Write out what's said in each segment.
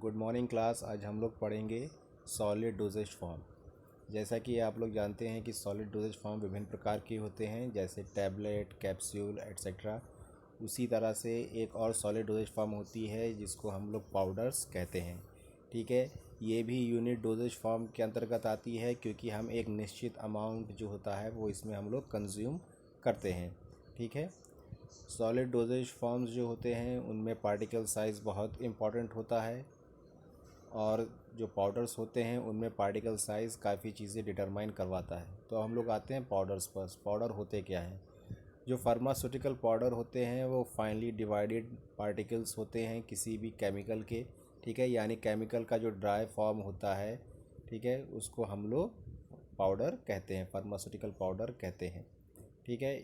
Good morning class. आज हम लोग पढ़ेंगे सॉलिड डोजेज फॉर्म। जैसा कि आप लोग जानते हैं कि सॉलिड डोजेज फॉर्म विभिन्न प्रकार के होते हैं, जैसे टैबलेट, कैप्सूल एट्सेट्रा। उसी तरह से एक और सॉलिड डोजेज फॉर्म होती है जिसको हम लोग पाउडर्स कहते हैं। ठीक है, ये भी यूनिट डोजेज फॉर्म के अंतर्गत आती है क्योंकि हम एक निश्चित अमाउंट जो होता है वो इसमें हम लोग कंज्यूम करते हैं। ठीक है, सॉलिड डोजेज फॉर्म्स जो होते हैं उनमें पार्टिकल साइज़ बहुत इम्पॉर्टेंट होता है, और जो पाउडर्स होते हैं उनमें पार्टिकल साइज़ काफ़ी चीज़ें डिटरमाइन करवाता है। तो हम लोग आते हैं पाउडर्स पर। पाउडर होते क्या हैं? जो फार्मास्यूटिकल पाउडर होते हैं वो फाइनली डिवाइडेड पार्टिकल्स होते हैं किसी भी केमिकल के। ठीक है, यानी केमिकल का जो ड्राई फॉर्म होता है, ठीक है, उसको हम लोग पाउडर कहते हैं, फार्मास्यूटिकल पाउडर कहते हैं। ठीक है,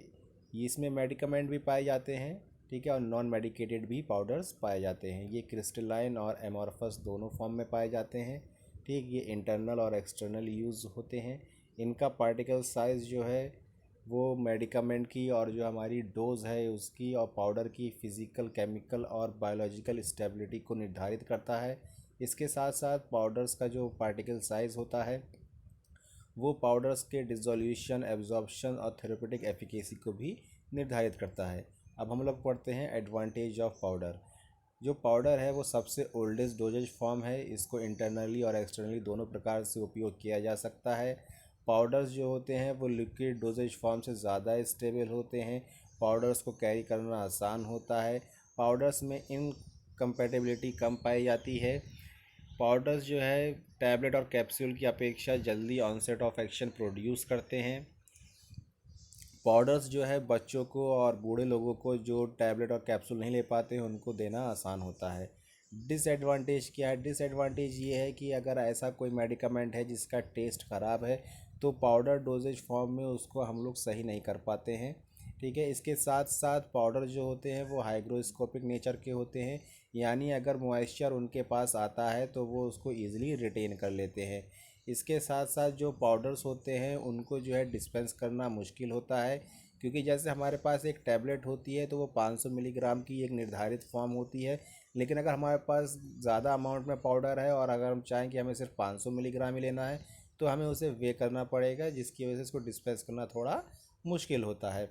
इसमें मेडिकामेंट भी पाए जाते हैं। ठीक है, और नॉन मेडिकेटेड भी पाउडर्स पाए जाते हैं। ये क्रिस्टलाइन और एमॉर्फस दोनों फॉर्म में पाए जाते हैं। ठीक, ये इंटरनल और एक्सटर्नल यूज़ होते हैं। इनका पार्टिकल साइज़ जो है वो मेडिकामेंट की और जो हमारी डोज है उसकी और पाउडर की फ़िज़िकल, केमिकल और बायोलॉजिकल स्टेबिलिटी को निर्धारित करता है। इसके साथ साथ पाउडर्स का जो पार्टिकल साइज़ होता है वो पाउडर्स के डिसोल्यूशन, एब्जॉर्प्शन और थेरेप्यूटिक एफिकेसी को भी निर्धारित करता है। अब हम लोग पढ़ते हैं एडवांटेज ऑफ पाउडर। जो पाउडर है वो सबसे ओल्डेस्ट डोजेज फॉर्म है। इसको इंटरनली और एक्सटर्नली दोनों प्रकार से उपयोग किया जा सकता है। पाउडर्स जो होते हैं वो लिक्विड डोजेज फॉर्म से ज़्यादा स्टेबल होते हैं। पाउडर्स को कैरी करना आसान होता है। पाउडर्स में इनकम्पैटिबिलिटी कम पाई जाती है। पाउडर्स जो है टैबलेट और कैप्सूल की अपेक्षा जल्दी ऑनसेट ऑफ एक्शन प्रोड्यूस करते हैं। पाउडर्स जो है बच्चों को और बूढ़े लोगों को जो टैबलेट और कैप्सूल नहीं ले पाते हैं उनको देना आसान होता है। डिसएडवांटेज क्या है? डिसएडवांटेज ये है कि अगर ऐसा कोई मेडिकामेंट है जिसका टेस्ट ख़राब है तो पाउडर डोजेज फॉर्म में उसको हम लोग सही नहीं कर पाते हैं। ठीक है, इसके साथ साथ पाउडर जो होते हैं वो हाइग्रोस्कोपिक नेचर के होते हैं, यानी अगर मॉइस्चर उनके पास आता है तो वो उसको ईज़िली रिटेन कर लेते हैं। इसके साथ साथ जो पाउडर्स होते हैं उनको जो है डिस्पेंस करना मुश्किल होता है, क्योंकि जैसे हमारे पास एक टैबलेट होती है तो वो 500 मिलीग्राम की एक निर्धारित फॉर्म होती है, लेकिन अगर हमारे पास ज़्यादा अमाउंट में पाउडर है और अगर हम चाहें कि हमें सिर्फ 500 मिलीग्राम ही लेना है तो हमें उसे वे करना पड़ेगा, जिसकी वजह से इसको डिस्पेंस करना थोड़ा मुश्किल होता है।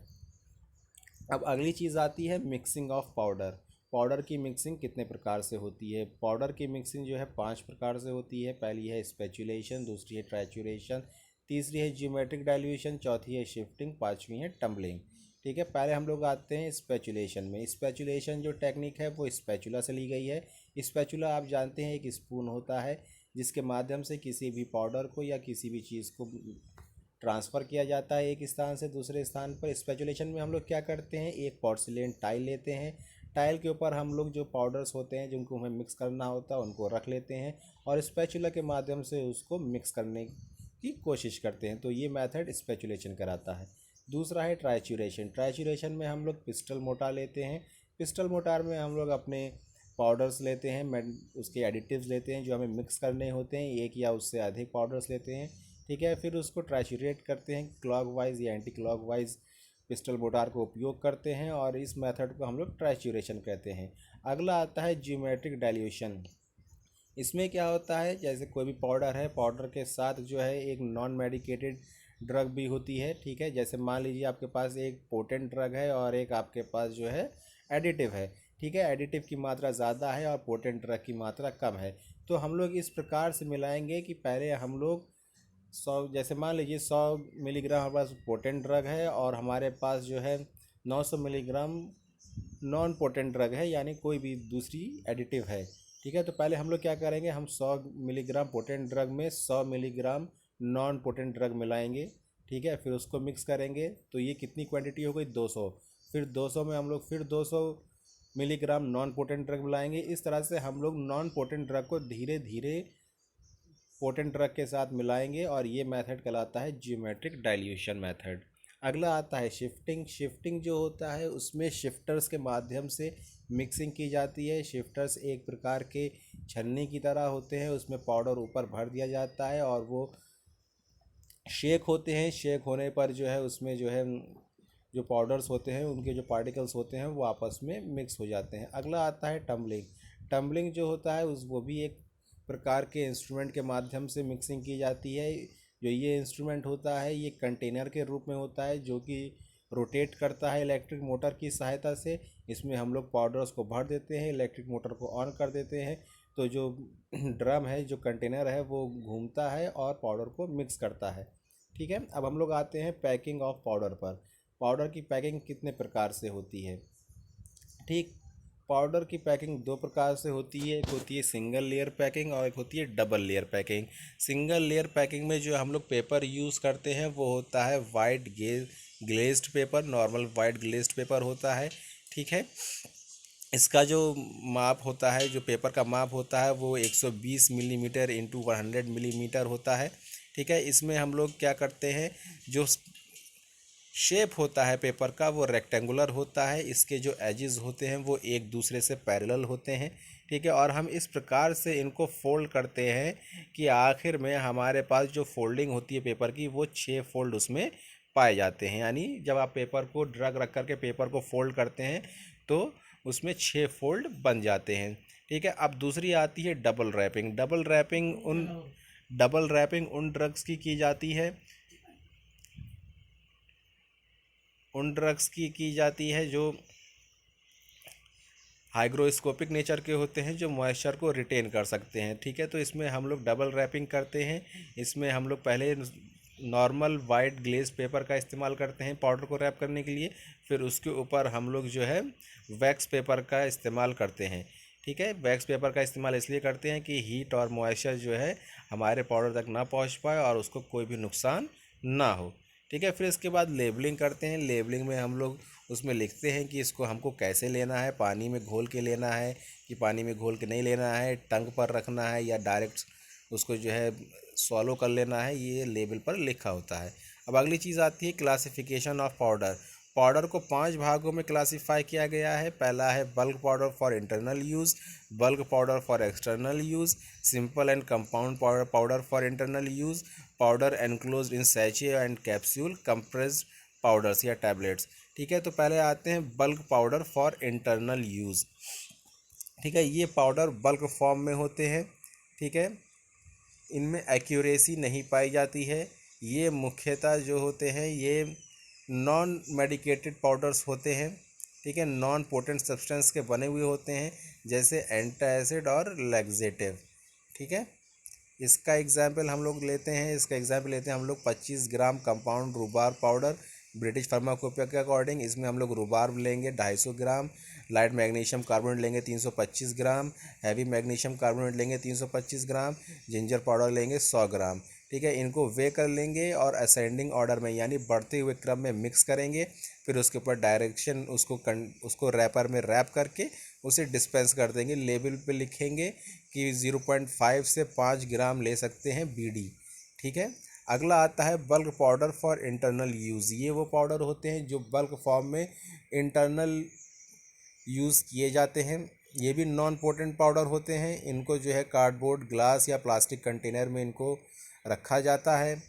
अब अगली चीज़ आती है मिक्सिंग ऑफ पाउडर। पाउडर की मिक्सिंग कितने प्रकार से होती है? पाउडर की मिक्सिंग जो है 5 प्रकार से होती है। पहली है स्पेचुलेशन, दूसरी है ट्रैचुरेशन, तीसरी है ज्योमेट्रिक डाइल्यूशन, चौथी है शिफ्टिंग, पांचवी है टम्बलिंग। ठीक है, पहले हम लोग आते हैं स्पेचुलेशन में। स्पेचुलेशन जो टेक्निक है वो स्पैचुला से ली गई है। स्पैचुला आप जानते हैं एक स्पून होता है जिसके माध्यम से किसी भी पाउडर को या किसी भी चीज़ को ट्रांसफ़र किया जाता है एक स्थान से दूसरे स्थान पर। स्पेचुलेशन में हम लोग क्या करते हैं, एक पोर्सिलेन टाइल लेते हैं। टाइल के ऊपर हम लोग जो पाउडर्स होते हैं जिनको हमें मिक्स करना होता है उनको रख लेते हैं और स्पैचुला के माध्यम से उसको मिक्स करने की कोशिश करते हैं। तो ये मेथड स्पेचुलेशन कराता है। दूसरा है ट्राइचुरेशन। ट्राइचुरेशन में हम लोग पिस्टल मोटार लेते हैं। पिस्टल मोटार में हम लोग अपने पाउडर्स लेते हैं, उसके एडिटिव्स लेते हैं जो हमें मिक्स करने होते हैं, एक या उससे अधिक पाउडर्स लेते हैं। ठीक है, फिर उसको ट्राइचुरेट करते हैं, क्लॉकवाइज या एंटी क्लॉकवाइज पिस्टल मोटार को उपयोग करते हैं और इस मेथड को हम लोग ट्राइचुरेशन कहते हैं। अगला आता है ज्योमेट्रिक डाइल्यूशन। इसमें क्या होता है, जैसे कोई भी पाउडर है, पाउडर के साथ जो है एक नॉन मेडिकेटेड ड्रग भी होती है। ठीक है, जैसे मान लीजिए आपके पास एक पोटेंट ड्रग है और एक आपके पास जो है एडिटिव है। ठीक है, एडिटिव की मात्रा ज़्यादा है और पोटेंट ड्रग की मात्रा कम है। तो हम लोग इस प्रकार से मिलाएंगे कि पहले हम लोग 100, जैसे मान लीजिए 100 मिलीग्राम हमारे पास पोटेंट ड्रग है और हमारे पास जो है 900 मिलीग्राम नॉन पोटेंट ड्रग है, यानी कोई भी दूसरी एडिटिव है। ठीक है, तो पहले हम लोग क्या करेंगे, हम 100 मिलीग्राम पोटेंट ड्रग में 100 मिलीग्राम नॉन पोटेंट ड्रग मिलाएंगे। ठीक है, फिर उसको मिक्स करेंगे तो ये कितनी क्वांटिटी हो गई, 200। फिर 200 में हम लोग फिर 200 मिलीग्राम नॉन पोटेंट ड्रग मिलाएंगे। इस तरह से हम लोग नॉन पोटेंट ड्रग को धीरे धीरे पोटेंट ड्रग के साथ मिलाएंगे और ये मेथड कहलाता है ज्योमेट्रिक डाइल्यूशन मेथड। अगला आता है शिफ्टिंग। शिफ्टिंग जो होता है उसमें शिफ्टर्स के माध्यम से मिक्सिंग की जाती है। शिफ्टर्स एक प्रकार के छन्नी की तरह होते हैं, उसमें पाउडर ऊपर भर दिया जाता है और वो शेक होते हैं। शेक होने पर जो है उसमें जो है जो पाउडर्स होते हैं उनके जो पार्टिकल्स होते हैं वो आपस में मिक्स हो जाते हैं। अगला आता है टम्बलिंग। टम्बलिंग जो होता है वो भी एक प्रकार के इंस्ट्रूमेंट के माध्यम से मिक्सिंग की जाती है। जो ये इंस्ट्रूमेंट होता है ये कंटेनर के रूप में होता है जो कि रोटेट करता है इलेक्ट्रिक मोटर की सहायता से। इसमें हम लोग पाउडर्स को भर देते हैं, इलेक्ट्रिक मोटर को ऑन कर देते हैं, तो जो ड्रम है, जो कंटेनर है, वो घूमता है और पाउडर को मिक्स करता है। ठीक है, अब हम लोग आते हैं पैकिंग ऑफ पाउडर पर। पाउडर की पैकिंग कितने प्रकार से होती है? ठीक, पाउडर की पैकिंग दो प्रकार से होती है। एक होती है सिंगल लेयर पैकिंग और एक होती है double layer packing. Single layer packing में जो हम लोग पेपर यूज़ करते हैं वो होता है white glazed paper, normal white glazed paper होता है। ठीक है, इसका जो माप होता है, जो पेपर का माप होता है वो 120 मिलीमीटर इंटू 100 मिलीमीटर होता है। ठीक है, इसमें हम लोग क्या करते हैं, जो शेप होता है पेपर का वो रेक्टेंगुलर होता है, इसके जो एजेस होते हैं वो एक दूसरे से पैरेलल होते हैं। ठीक है, और हम इस प्रकार से इनको फोल्ड करते हैं कि आखिर में हमारे पास जो फोल्डिंग होती है पेपर की वो 6 फोल्ड उसमें पाए जाते हैं। यानी जब आप पेपर को ड्रग रख करके पेपर को फोल्ड करते हैं तो उसमें 6 फोल्ड बन जाते हैं। ठीक है, अब दूसरी आती है डबल रैपिंग। डबल रैपिंग उन ड्रग्स की जाती है, उन ड्रग्स की जाती है जो हाइग्रोस्कोपिक नेचर के होते हैं, जो मॉइस्चर को रिटेन कर सकते हैं। ठीक है, तो इसमें हम लोग डबल रैपिंग करते हैं। इसमें हम लोग पहले नॉर्मल वाइट ग्लेज पेपर का इस्तेमाल करते हैं पाउडर को रैप करने के लिए, फिर उसके ऊपर हम लोग जो है वैक्स पेपर का इस्तेमाल करते हैं। ठीक है, वैक्स पेपर का इस्तेमाल इसलिए करते हैं कि हीट और मॉइस्चर जो है हमारे पाउडर तक ना पहुंच पाए और उसको कोई भी नुकसान ना हो। ठीक है, फिर इसके बाद लेबलिंग करते हैं। लेबलिंग में हम लोग उसमें लिखते हैं कि इसको हमको कैसे लेना है, पानी में घोल के लेना है कि पानी में घोल के नहीं लेना है, टंग पर रखना है या डायरेक्ट उसको जो है सॉलो कर लेना है, ये लेबल पर लिखा होता है। अब अगली चीज़ आती है क्लासिफिकेशन ऑफ पाउडर। पाउडर को 5 भागों में क्लासिफाई किया गया है। पहला है bulk powder for internal use, bulk powder for external use, simple and compound powder for internal use, powder enclosed in sachet and capsule, compressed powders या टैबलेट्स। ठीक है, तो पहले आते हैं bulk powder for internal use. ठीक है, ये पाउडर बल्क फॉर्म में होते हैं। ठीक है, इनमें एक्यूरेसी नहीं पाई जाती है। ये मुख्यतः जो होते हैं ये नॉन मेडिकेटेड पाउडर्स होते हैं। ठीक है, नॉन पोटेंट सब्सटेंस के बने हुए होते हैं, जैसे एंटासिड और लैक्सेटिव। ठीक है, इसका एग्जाम्पल हम लोग लेते हैं, हम लोग 25 ग्राम कंपाउंड रूबार पाउडर ब्रिटिश फार्माकोपिया के अकॉर्डिंग। इसमें हम लोग रूबार लेंगे 250 ग्राम, लाइट मैग्नीशियम कार्बोनेट लेंगे 325 ग्राम, हैवी मैग्नीशियम कार्बोनेट लेंगे 325 ग्राम, जिंजर पाउडर लेंगे 100 ग्राम। ठीक है, इनको वे कर लेंगे और असेंडिंग ऑर्डर में यानी बढ़ते हुए क्रम में मिक्स करेंगे। फिर उसके ऊपर डायरेक्शन उसको रैपर में रैप करके उसे डिस्पेंस कर देंगे। लेबल पे लिखेंगे कि 0.5 से 5 ग्राम ले सकते हैं बीडी। ठीक है, अगला आता है bulk powder for internal use. ये वो पाउडर होते हैं जो बल्क फॉर्म में इंटरनल यूज़ किए जाते हैं। ये भी नॉन पोटेंट पाउडर होते हैं। इनको जो है कार्डबोर्ड, ग्लास या प्लास्टिक कंटेनर में इनको रखा जाता है।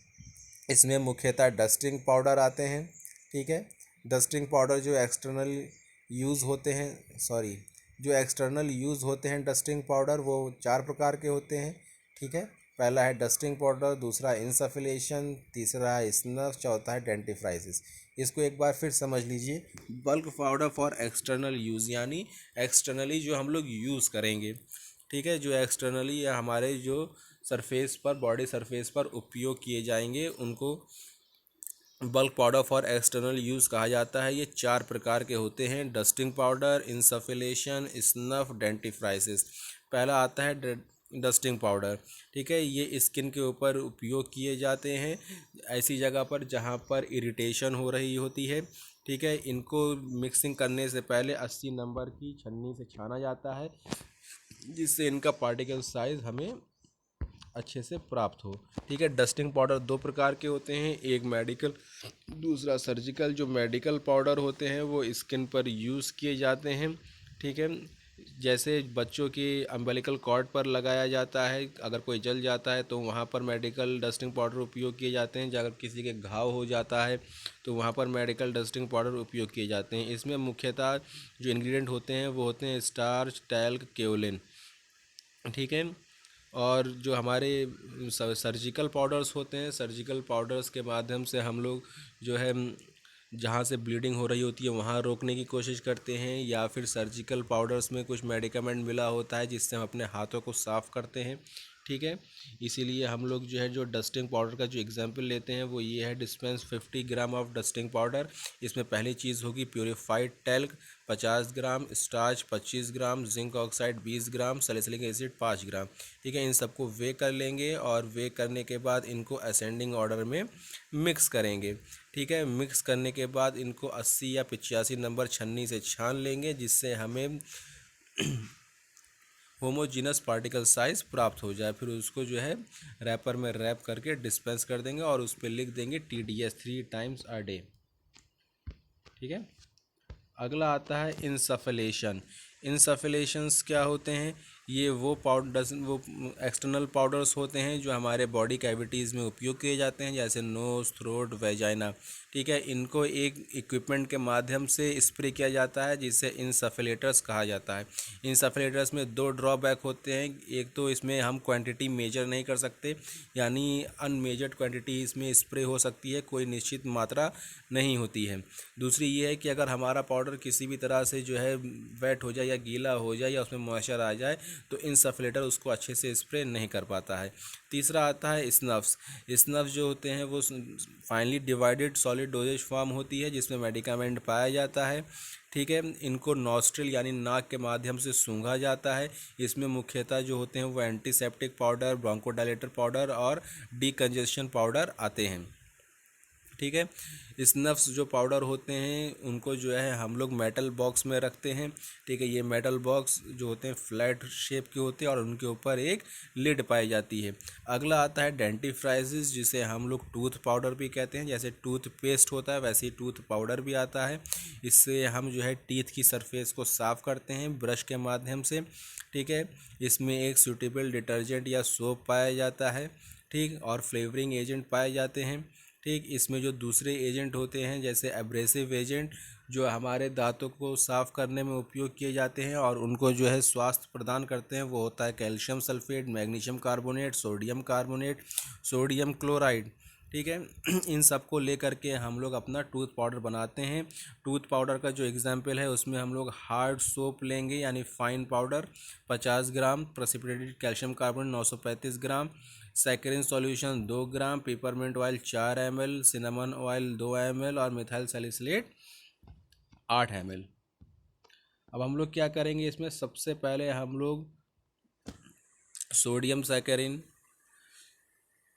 इसमें मुख्यतः डस्टिंग पाउडर आते हैं। ठीक है, डस्टिंग पाउडर जो एक्सटर्नल यूज़ होते हैं डस्टिंग पाउडर वो 4 प्रकार के होते हैं। ठीक है, पहला है डस्टिंग पाउडर, दूसरा इंसफिलेशन, तीसरा है स्नफ, चौथा है डेंटिफ्राइसिस। इसको एक बार फिर समझ लीजिए। Bulk powder for external use यानी एक्सटर्नली जो हम लोग यूज़ करेंगे। ठीक है, जो एक्सटर्नली या हमारे जो सरफेस पर, बॉडी सरफेस पर उपयोग किए जाएंगे उनको bulk powder for external use कहा जाता है। ये 4 प्रकार के होते हैं: डस्टिंग पाउडर, इंसफिलेशन, स्नफ, डेंटिफ्राइसिस। पहला आता है डस्टिंग पाउडर। ठीक है, ये स्किन के ऊपर उपयोग किए जाते हैं, ऐसी जगह पर जहाँ पर इरिटेशन हो रही होती है। ठीक है, इनको मिक्सिंग करने से पहले 80 नंबर की छन्नी से छाना जाता है, जिससे इनका पार्टिकल साइज़ हमें अच्छे से प्राप्त हो। ठीक है, डस्टिंग पाउडर 2 प्रकार के होते हैं, एक मेडिकल, दूसरा सर्जिकल। जो मेडिकल पाउडर होते हैं वो स्किन पर यूज़ किए जाते हैं। ठीक है, जैसे बच्चों की अम्बिलिकल कॉर्ड पर लगाया जाता है, अगर कोई जल जाता है तो वहाँ पर मेडिकल डस्टिंग पाउडर उपयोग किए जाते हैं। अगर किसी के घाव हो जाता है तो वहाँ पर मेडिकल डस्टिंग पाउडर उपयोग किए जाते हैं। इसमें मुख्यतः जो इंग्रेडिएंट होते हैं वो होते हैं स्टार्च, टैल्क, केओलिन। ठीक है। और जो हमारे सर्जिकल पाउडर्स होते हैं, सर्जिकल पाउडर्स के माध्यम से हम लोग जो है जहाँ से ब्लीडिंग हो रही होती है वहाँ रोकने की कोशिश करते हैं, या फिर सर्जिकल पाउडर्स में कुछ मेडिकामेंट मिला होता है जिससे हम अपने हाथों को साफ़ करते हैं। ठीक है। इसीलिए हम लोग जो है जो डस्टिंग पाउडर का जो एग्जांपल लेते हैं वो ये है, dispense 50 gram of dusting powder. इसमें पहली चीज़ होगी प्योरीफाइड टेल्क 50 ग्राम, स्टार्च 25 ग्राम, जिंक ऑक्साइड 20 ग्राम, सैलिसिलिक एसिड 5 ग्राम। ठीक है। इन सबको वे कर लेंगे और वे करने के बाद इनको असेंडिंग ऑर्डर में मिक्स करेंगे। ठीक है। मिक्स करने के बाद इनको 80 या 85 नंबर छन्नी से छान लेंगे, जिससे हमें होमोजीनस पार्टिकल साइज़ प्राप्त हो जाए। फिर उसको जो है रैपर में रैप करके डिस्पेंस कर देंगे और उस पर लिख देंगे TDS 3 टाइम्स अ डे। ठीक है। अगला आता है इंसफलेशन। इंसफलेशंस क्या होते हैं? ये वो पाउडर, वो एक्सटर्नल पाउडर्स होते हैं जो हमारे बॉडी कैविटीज़ में उपयोग किए जाते हैं, जैसे नोज, थ्रोट, वेजाइना। ठीक है। इनको एक इक्विपमेंट के माध्यम से स्प्रे किया जाता है जिसे इंसफलेटर्स कहा जाता है। इंसफलेटर्स में दो ड्रॉबैक होते हैं। एक तो इसमें हम क्वांटिटी मेजर नहीं कर सकते, यानी अनमेजर्ड क्वांटिटी इसमें स्प्रे हो सकती है, कोई निश्चित मात्रा नहीं होती है। दूसरी ये है कि अगर हमारा पाउडर किसी भी तरह से जो है वेट हो जाए या गीला हो जाए या उसमें मॉइस्चर आ जाए तो इंसफलेटर उसको अच्छे से स्प्रे नहीं कर पाता है। तीसरा आता है स्नफ्स। स्नफ्स जो होते हैं वो finally divided solid doses form होती है जिसमें मेडिकामेंट पाया जाता है। ठीक है। इनको नॉस्ट्रिल यानी नाक के माध्यम से सूंघा जाता है। इसमें मुख्यतः जो होते हैं वो एंटीसेप्टिक पाउडर, ब्रोंकोडायलेटर पाउडर और डीकंजेशन पाउडर आते हैं। ठीक है। स्नफ्स जो पाउडर होते हैं उनको जो है हम लोग मेटल बॉक्स में रखते हैं। ठीक है। ये मेटल बॉक्स जो होते हैं फ्लैट शेप के होते हैं और उनके ऊपर एक लिड पाई जाती है। अगला आता है डेंटिफ्राइजिस, जिसे हम लोग टूथ पाउडर भी कहते हैं। जैसे टूथ पेस्ट होता है वैसे ही टूथ पाउडर भी आता है। इससे हम जो है टीथ की सरफेस को साफ़ करते हैं ब्रश के माध्यम से। ठीक है। इसमें एक सूटेबल डिटर्जेंट या सोप पाया जाता है। ठीक। और फ्लेवरिंग एजेंट पाए जाते हैं। ठीक। इसमें जो दूसरे एजेंट होते हैं जैसे एब्रेसिव एजेंट जो हमारे दांतों को साफ़ करने में उपयोग किए जाते हैं और उनको जो है स्वास्थ्य प्रदान करते हैं, वो होता है calcium sulphate, magnesium carbonate, sodium carbonate, sodium chloride. ठीक है। इन सब को लेकर के हम लोग अपना टूथ पाउडर बनाते हैं। टूथ पाउडर का जो एग्जाम्पल है उसमें हम लोग हार्ड सोप लेंगे यानी fine powder 50 gram, precipitated calcium carbonate 935 gram, saccharin solution 2 gram, peppermint oil 4 ml, cinnamon oil 2 ml और मिथाइल सैलिसिलेट 8 ml। अब हम लोग क्या करेंगे, इसमें सबसे पहले हम लोग सोडियम सैकरिन,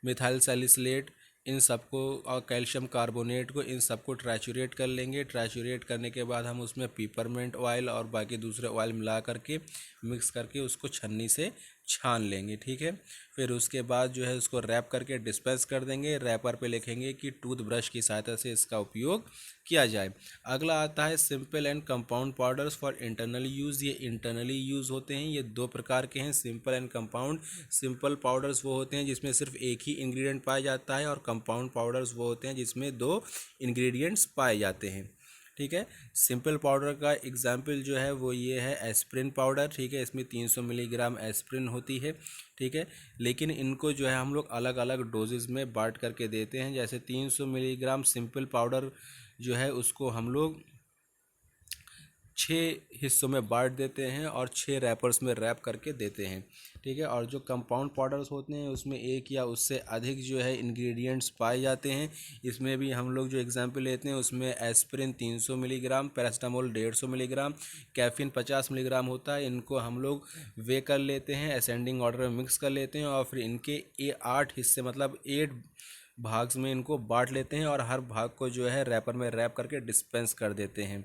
मिथाइल सैलिसिलेट इन सबको और कैल्शियम कार्बोनेट को, इन सबको ट्रैचुरेट कर लेंगे। ट्रैचुरेट करने के बाद हम उसमें पेपरमेंट ऑयल और बाकी दूसरे ऑयल मिला करके मिक्स करके उसको छन्नी से छान लेंगे। ठीक है। फिर उसके बाद जो है उसको रैप करके डिस्पेंस कर देंगे। रैपर पे लिखेंगे कि टूथब्रश की सहायता से इसका उपयोग किया जाए। अगला आता है simple and compound powders for internal use. ये इंटरनली यूज़ होते हैं। ये दो प्रकार के हैं, simple and compound. Simple powders वो होते हैं जिसमें सिर्फ एक ही इंग्रेडिएंट पाया जाता है और कंपाउंड पाउडर्स वो होते हैं जिसमें दो इंग्रेडिएंट्स पाए जाते हैं। ठीक है। सिंपल पाउडर का एग्जाम्पल जो है वो ये है एस्प्रिन पाउडर। ठीक है। इसमें 300 मिलीग्राम एस्प्रिन होती है। ठीक है। लेकिन इनको जो है हम लोग अलग अलग डोजेज़ में बांट करके देते हैं। जैसे 300 मिलीग्राम सिंपल पाउडर जो है उसको हम लोग 6 हिस्सों में बांट देते हैं और 6 रैपर्स में रैप करके देते हैं। ठीक है। और जो कंपाउंड पाउडर्स होते हैं उसमें एक या उससे अधिक जो है इंग्रेडिएंट्स पाए जाते हैं। इसमें भी हम लोग जो एग्जांपल लेते हैं उसमें aspirin 300 milligram, paracetamol 150 milligram, caffeine 50 milligram होता है। इनको हम लोग वे कर लेते हैं, असेंडिंग ऑर्डर में मिक्स कर लेते हैं और फिर इनके 8 हिस्से मतलब 8 भाग में इनको बांट लेते हैं और हर भाग को जो है रैपर में रैप करके डिस्पेंस कर देते हैं।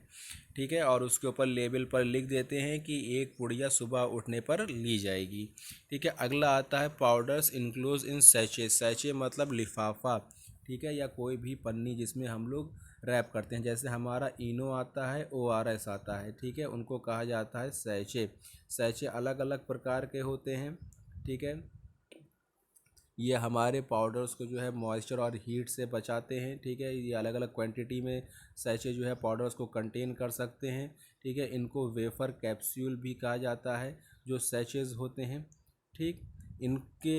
ठीक है। और उसके ऊपर लेबल पर लिख देते हैं कि एक पुड़िया सुबह उठने पर ली जाएगी। ठीक है। अगला आता है पाउडर्स इनक्लोज इन सैचे। सैचे मतलब लिफाफा। ठीक है। या कोई भी पन्नी जिसमें हम लोग रैप करते हैं। जैसे हमारा इनो आता है, ORS आता है। ठीक है। उनको कहा जाता है सैचे। सैचे अलग अलग प्रकार के होते हैं। ठीक है। ये हमारे पाउडर्स को जो है मॉइस्चर और हीट से बचाते हैं। ठीक है। ये अलग अलग क्वांटिटी में सैचे जो है पाउडर्स को कंटेन कर सकते हैं। ठीक है। इनको वेफर कैप्सूल भी कहा जाता है जो सैचेज होते हैं। ठीक। इनके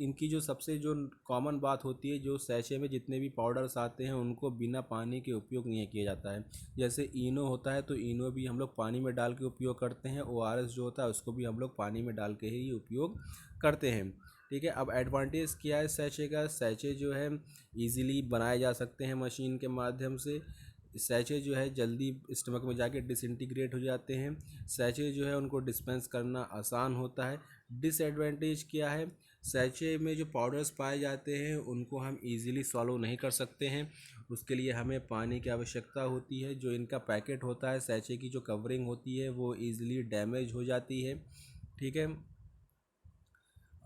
इनकी जो सबसे जो कॉमन बात होती है, जो सैचे में जितने भी पाउडर्स आते हैं उनको बिना पानी के उपयोग नहीं किया जाता है। जैसे इनो होता है तो इनो भी हम लोग पानी में डाल के उपयोग करते हैं, ओआरएस जो होता है उसको भी हम लोग पानी में डाल के ही उपयोग करते हैं। ठीक है। अब एडवांटेज क्या है सैचे का? सैचे जो है ईज़िली बनाए जा सकते हैं मशीन के माध्यम से। सैचे जो है जल्दी स्टमक में जाके डिसइंटीग्रेट हो जाते हैं। सैचे जो है उनको डिस्पेंस करना आसान होता है। डिसएडवांटेज क्या है? सैचे में जो पाउडर्स पाए जाते हैं उनको हम इजीली सॉल्व नहीं कर सकते हैं, उसके लिए हमें पानी की आवश्यकता होती है। जो इनका पैकेट होता है, सैचे की जो कवरिंग होती है वो इजीली डैमेज हो जाती है। ठीक है।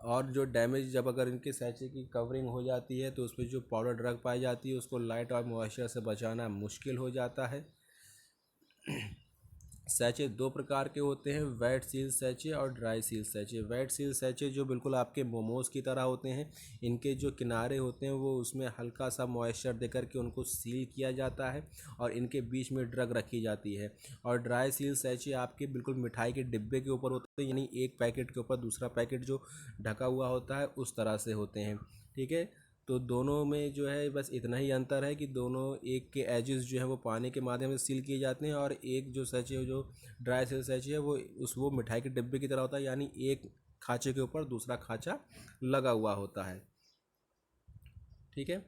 और जो डैमेज जब अगर इनके सैचे की कवरिंग हो जाती है तो उसमें जो पाउडर ड्रग पाई जाती है उसको लाइट और मॉइस्चर से बचाना मुश्किल हो जाता है। सैचे दो प्रकार के होते हैं, वेट सील सैचे और ड्राई सील सैचे। वेट सील सैचे जो बिल्कुल आपके मोमोज की तरह होते हैं, इनके जो किनारे होते हैं वो उसमें हल्का सा मॉइस्चर दे करके उनको सील किया जाता है और इनके बीच में ड्रग रखी जाती है। और ड्राई सील सैचे आपके बिल्कुल मिठाई के डिब्बे के ऊपर होते हैं, यानी एक पैकेट के ऊपर दूसरा पैकेट जो ढका हुआ होता है उस तरह से होते हैं। ठीक है। तो दोनों में जो है बस इतना ही अंतर है कि दोनों एक के एजेस जो है वो पानी के माध्यम से सील किए जाते हैं और एक जो सैचे जो ड्राई सील सैचे है वो मिठाई के डिब्बे की तरह होता है, यानी एक खांचे के ऊपर दूसरा खांचा लगा हुआ होता है। ठीक है।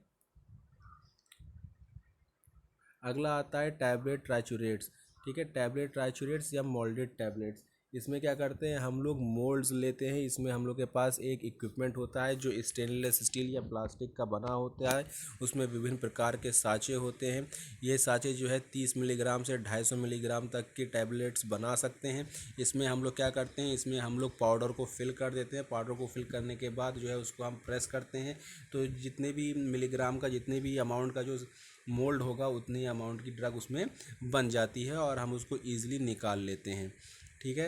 अगला आता है टैबलेट ट्राइचुरेट्स। ठीक है। टैबलेट ट्राइचुरेट्स या मोल्डेड टैबलेट्स, इसमें क्या करते हैं हम लोग मोल्ड्स लेते हैं। इसमें हम लोग के पास एक इक्विपमेंट होता है जो स्टेनलेस स्टील या प्लास्टिक का बना होता है। उसमें विभिन्न प्रकार के साँचे होते हैं। ये साँचे जो है 30 मिलीग्राम से 250 मिलीग्राम तक की टैबलेट्स बना सकते हैं। इसमें हम लोग क्या करते हैं, इसमें हम लोग पाउडर को फिल कर देते हैं। पाउडर को फिल करने के बाद जो है उसको हम प्रेस करते हैं, तो जितने भी मिलीग्राम का जितने भी अमाउंट का जो मोल्ड होगा उतनी अमाउंट की ड्रग उसमें बन जाती है और हम उसको ईज़िली निकाल लेते हैं। ठीक है।